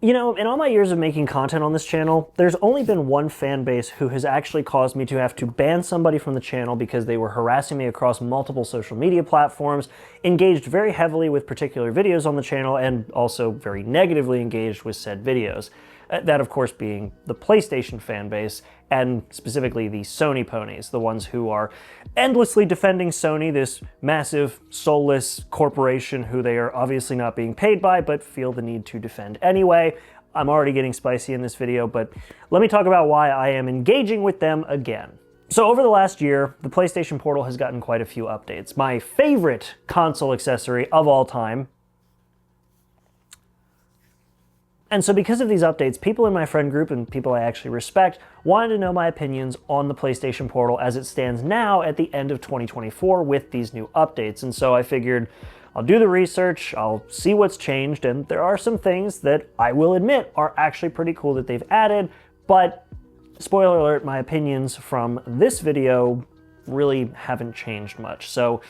You know, in all my years of making content on this channel, there's only been one fan base who has actually caused me to have to ban somebody from the channel because they were harassing me across multiple social media platforms, engaged very heavily with particular videos on the channel, and also very negatively engaged with said videos. That, of course, being the PlayStation fan base, and specifically the Sony Ponies, the ones who are endlessly defending Sony, this massive, soulless corporation who they are obviously not being paid by, but feel the need to defend anyway. I'm already getting spicy in this video, but let me talk about why I am engaging with them again. So over the last year, the PlayStation Portal has gotten quite a few updates. My favorite console accessory of all time. And so because of these updates, people in my friend group and people I actually respect wanted to know my opinions on the PlayStation Portal as it stands now at the end of 2024 with these new updates. And so I figured I'll do the research, I'll see what's changed, and there are some things that I will admit are actually pretty cool that they've added, but spoiler alert, my opinions from this video really haven't changed much. So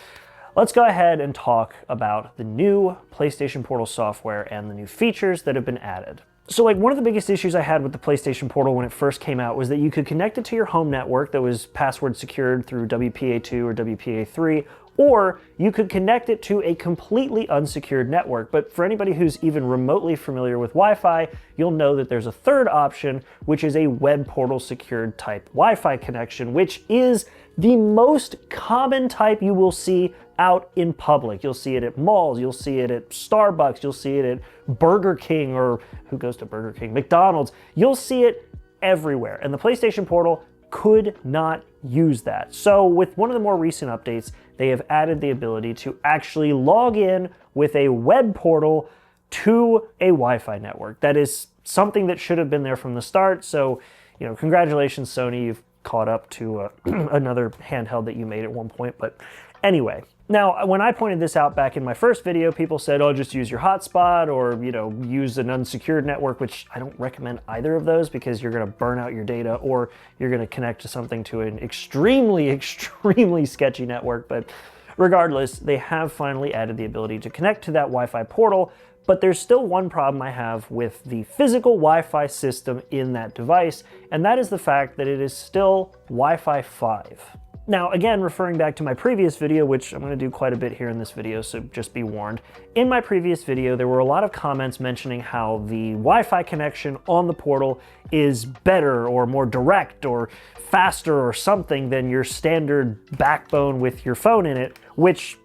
let's go ahead and talk about the new PlayStation Portal software and the new features that have been added. So one of the biggest issues I had with the PlayStation Portal when it first came out was that you could connect it to your home network that was password secured through WPA2 or WPA3, or you could connect it to a completely unsecured network. But for anybody who's even remotely familiar with Wi-Fi, you'll know that there's a third option, which is a web portal secured type Wi-Fi connection, which is the most common type you will see out in public. You'll see it at malls, you'll see it at Starbucks, you'll see it at Burger King, or who goes to Burger King? McDonald's. You'll see it everywhere. And the PlayStation Portal could not use that. So with one of the more recent updates, they have added the ability to actually log in with a web portal to a Wi-Fi network. That is something that should have been there from the start. So, congratulations, Sony, you've caught up to another handheld that you made at one point. But anyway, now when I pointed this out back in my first video, people said, oh, just use your hotspot or, use an unsecured network, which I don't recommend either of those because you're going to burn out your data or you're going to connect to something to an extremely, extremely sketchy network. But regardless, they have finally added the ability to connect to that Wi-Fi portal. But there's still one problem I have with the physical Wi-Fi system in that device, and that is the fact that it is still Wi-Fi 5. Now, again, referring back to my previous video, which I'm going to do quite a bit here in this video, so just be warned. In my previous video, there were a lot of comments mentioning how the Wi-Fi connection on the portal is better or more direct or faster or something than your standard backbone with your phone in it, which,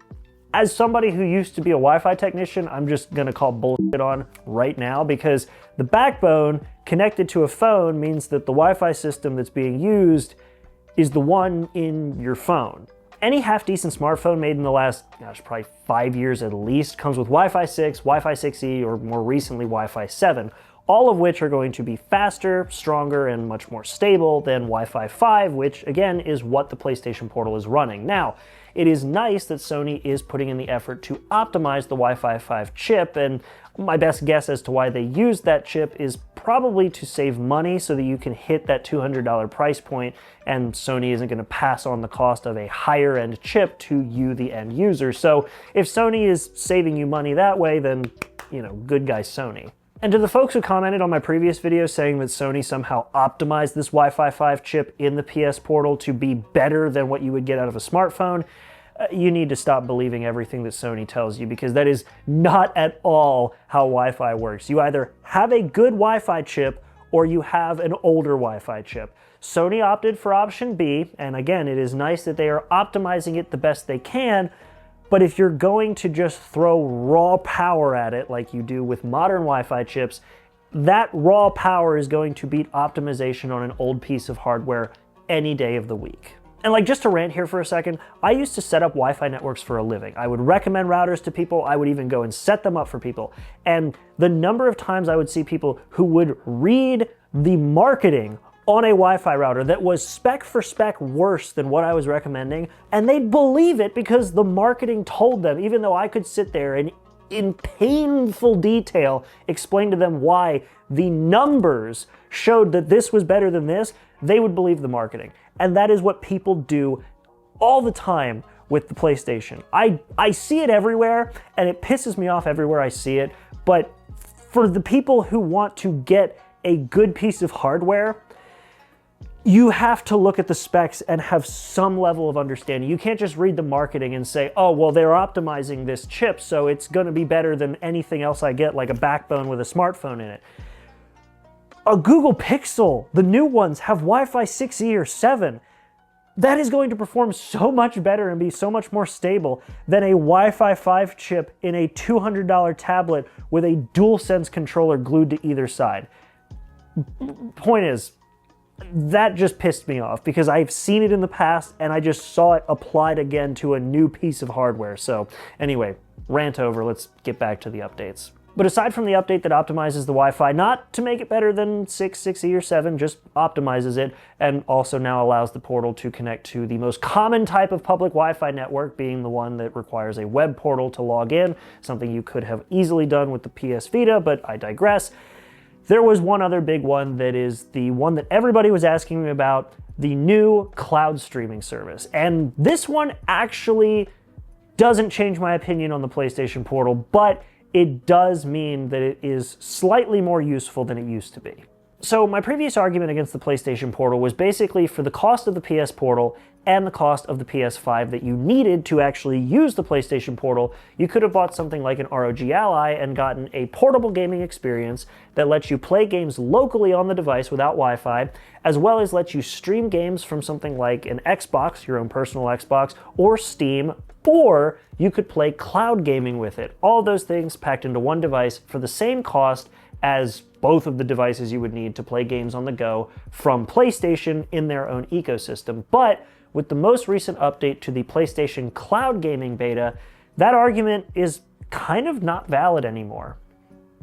as somebody who used to be a Wi-Fi technician, I'm just going to call bullshit on right now, because the backbone connected to a phone means that the Wi-Fi system that's being used is the one in your phone. Any half-decent smartphone made in the last, probably 5 years at least, comes with Wi-Fi 6, Wi-Fi 6E, or more recently Wi-Fi 7, all of which are going to be faster, stronger, and much more stable than Wi-Fi 5, which again is what the PlayStation Portal is running. Now, it is nice that Sony is putting in the effort to optimize the Wi-Fi 5 chip, and my best guess as to why they used that chip is probably to save money so that you can hit that $200 price point, and Sony isn't going to pass on the cost of a higher end chip to you, the end user. So if Sony is saving you money that way, then, good guy Sony. And to the folks who commented on my previous video saying that Sony somehow optimized this Wi-Fi 5 chip in the PS Portal to be better than what you would get out of a smartphone, you need to stop believing everything that Sony tells you, because that is not at all how Wi-Fi works. You either have a good Wi-Fi chip or you have an older Wi-Fi chip. Sony opted for option B, and again, it is nice that they are optimizing it the best they can, but if you're going to just throw raw power at it like you do with modern Wi-Fi chips, that raw power is going to beat optimization on an old piece of hardware any day of the week. And just to rant here for a second, I used to set up Wi-Fi networks for a living. I would recommend routers to people. I would even go and set them up for people. And the number of times I would see people who would read the marketing on a Wi-Fi router that was spec for spec worse than what I was recommending, and they'd believe it because the marketing told them, even though I could sit there and in painful detail explain to them why the numbers showed that this was better than this, they would believe the marketing. And that is what people do all the time with the PlayStation. I see it everywhere, and it pisses me off everywhere I see it, but For the people who want to get a good piece of hardware, you have to look at the specs and have some level of understanding. You can't just read the marketing and say, oh, well, they're optimizing this chip, so it's going to be better than anything else I get, like a backbone with a smartphone in it. A Google Pixel, the new ones, have Wi-Fi 6E or 7. That is going to perform so much better and be so much more stable than a Wi-Fi 5 chip in a $200 tablet with a DualSense controller glued to either side. Point is, that just pissed me off because I've seen it in the past and I just saw it applied again to a new piece of hardware. So anyway, rant over, let's get back to the updates. But aside from the update that optimizes the Wi-Fi, not to make it better than 6, 6E, or 7, just optimizes it, and also now allows the portal to connect to the most common type of public Wi-Fi network, being the one that requires a web portal to log in, something you could have easily done with the PS Vita, but I digress. There was one other big one that is the one that everybody was asking me about, the new cloud streaming service. And this one actually doesn't change my opinion on the PlayStation Portal, but it does mean that it is slightly more useful than it used to be. So my previous argument against the PlayStation Portal was basically for the cost of the PS Portal and the cost of the PS5 that you needed to actually use the PlayStation Portal, you could have bought something like an ROG Ally and gotten a portable gaming experience that lets you play games locally on the device without Wi-Fi, as well as lets you stream games from something like an Xbox, your own personal Xbox, or Steam, or you could play cloud gaming with it. All those things packed into one device for the same cost as both of the devices you would need to play games on the go from PlayStation in their own ecosystem. But with the most recent update to the PlayStation Cloud Gaming Beta, that argument is kind of not valid anymore.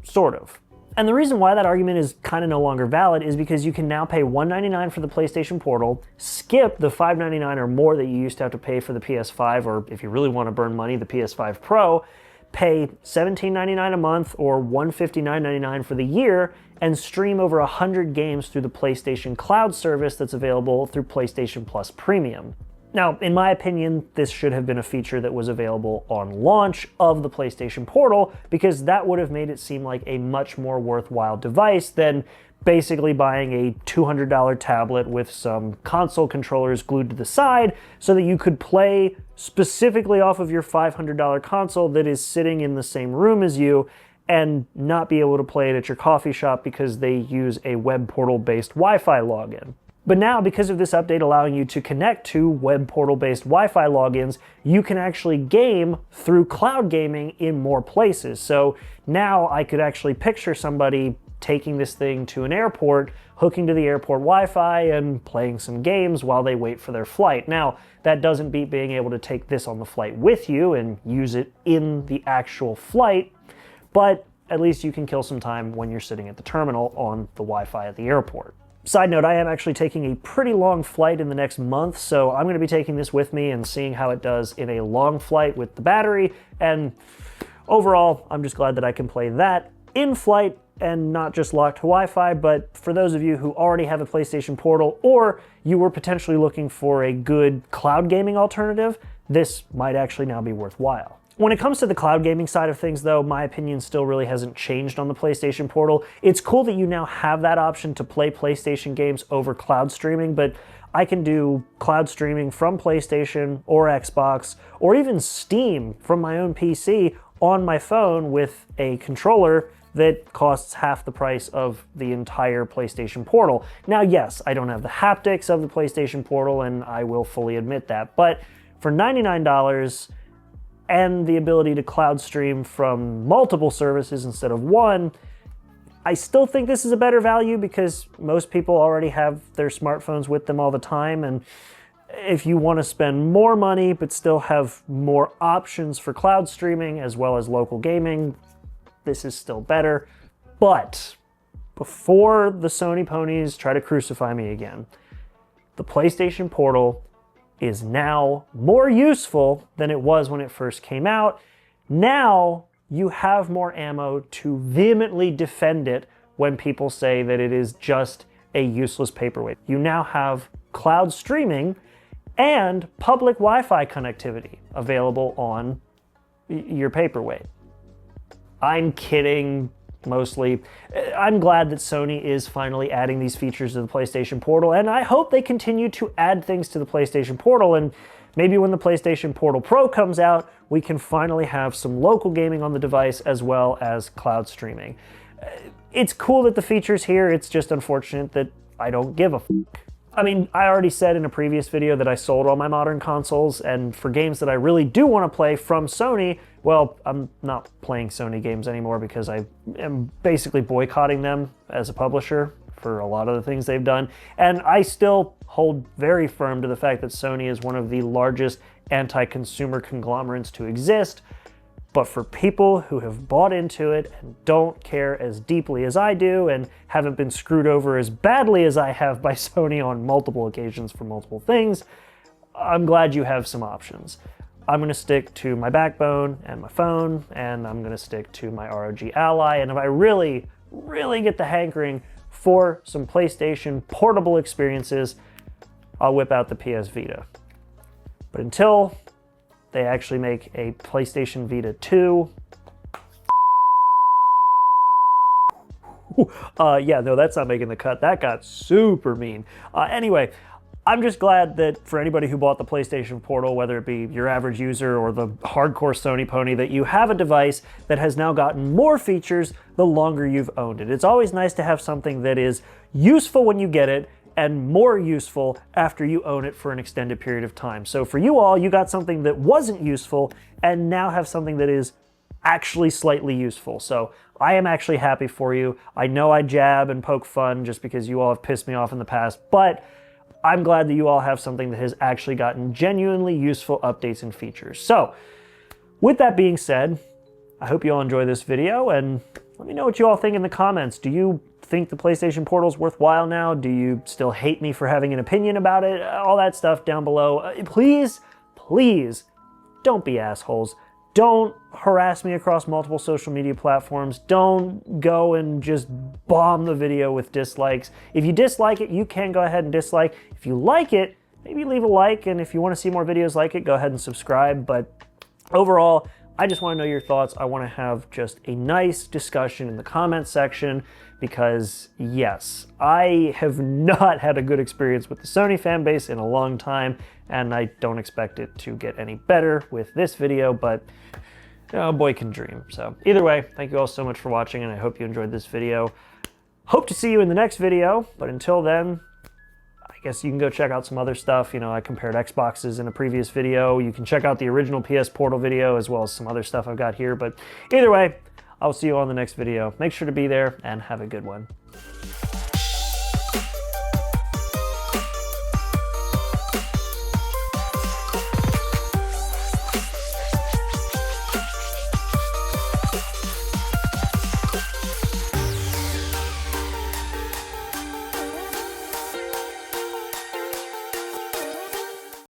Sort of. And the reason why that argument is kind of no longer valid is because you can now pay $199 for the PlayStation Portal, skip the $599 or more that you used to have to pay for the PS5, or if you really want to burn money, the PS5 Pro, pay $17.99 a month or $159.99 for the year, and stream over 100 games through the PlayStation Cloud service that's available through PlayStation Plus Premium. Now, in my opinion, this should have been a feature that was available on launch of the PlayStation Portal, because that would have made it seem like a much more worthwhile device than basically buying a $200 tablet with some console controllers glued to the side so that you could play specifically off of your $500 console that is sitting in the same room as you and not be able to play it at your coffee shop because they use a web portal-based Wi-Fi login. But now, because of this update allowing you to connect to web portal-based Wi-Fi logins, you can actually game through cloud gaming in more places. So now I could actually picture somebody taking this thing to an airport, hooking to the airport Wi-Fi, and playing some games while they wait for their flight. Now, that doesn't beat being able to take this on the flight with you and use it in the actual flight, but at least you can kill some time when you're sitting at the terminal on the Wi-Fi at the airport. Side note, I am actually taking a pretty long flight in the next month, so I'm going to be taking this with me and seeing how it does in a long flight with the battery, and overall, I'm just glad that I can play that in flight and not just locked to Wi-Fi. But for those of you who already have a PlayStation Portal, or you were potentially looking for a good cloud gaming alternative, this might actually now be worthwhile. When it comes to the cloud gaming side of things, though, my opinion still really hasn't changed on the PlayStation Portal. It's cool that you now have that option to play PlayStation games over cloud streaming, but I can do cloud streaming from PlayStation or Xbox, or even Steam from my own PC on my phone with a controller that costs half the price of the entire PlayStation Portal. Now, yes, I don't have the haptics of the PlayStation Portal, and I will fully admit that, but for $99, and the ability to cloud stream from multiple services instead of one, I still think this is a better value because most people already have their smartphones with them all the time, and if you want to spend more money but still have more options for cloud streaming as well as local gaming, this is still better. But before the Sony Ponies try to crucify me again, the PlayStation Portal is now more useful than it was when it first came out. Now you have more ammo to vehemently defend it when people say that it is just a useless paperweight. You now have cloud streaming and public Wi-Fi connectivity available on your paperweight. I'm kidding. mostly. I'm glad that Sony is finally adding these features to the PlayStation Portal, and I hope they continue to add things to the PlayStation Portal, and maybe when the PlayStation Portal Pro comes out, we can finally have some local gaming on the device as well as cloud streaming. It's cool that the feature's here, it's just unfortunate that I don't give a f***. I mean, I already said in a previous video that I sold all my modern consoles, and for games that I really do want to play from Sony, well, I'm not playing Sony games anymore because I am basically boycotting them as a publisher for a lot of the things they've done. And I still hold very firm to the fact that Sony is one of the largest anti-consumer conglomerates to exist. But for people who have bought into it and don't care as deeply as I do and haven't been screwed over as badly as I have by Sony on multiple occasions for multiple things, I'm glad you have some options. I'm going to stick to my backbone and my phone, and I'm going to stick to my ROG Ally, and if I really, really get the hankering for some PlayStation portable experiences, I'll whip out the PS Vita. But until they actually make a PlayStation Vita 2. Yeah, no, that's not making the cut. That got super mean. Anyway, I'm just glad that for anybody who bought the PlayStation Portal, whether it be your average user or the hardcore Sony pony, that you have a device that has now gotten more features the longer you've owned it. It's always nice to have something that is useful when you get it, and more useful after you own it for an extended period of time. So for you all, you got something that wasn't useful and now have something that is actually slightly useful. So I am actually happy for you. I know I jab and poke fun just because you all have pissed me off in the past, but I'm glad that you all have something that has actually gotten genuinely useful updates and features. So with that being said, I hope you all enjoy this video, and let me know what you all think in the comments. Do you think the PlayStation Portal's worthwhile now? Do you still hate me for having an opinion about it? All that stuff down below. Please, please, don't be assholes. Don't harass me across multiple social media platforms. Don't go and just bomb the video with dislikes. If you dislike it, you can go ahead and dislike. If you like it, maybe leave a like, and if you want to see more videos like it, go ahead and subscribe. But overall, I just want to know your thoughts. I want to have just a nice discussion in the comments section because, yes, I have not had a good experience with the Sony fan base in a long time, and I don't expect it to get any better with this video, but a boy can dream. So either way, thank you all so much for watching, and I hope you enjoyed this video. Hope to see you in the next video, but until then, I guess you can go check out some other stuff. You know, I compared Xboxes in a previous video. You can check out the original PS Portal video as well as some other stuff I've got here. But either way, I'll see you on the next video. Make sure to be there and have a good one.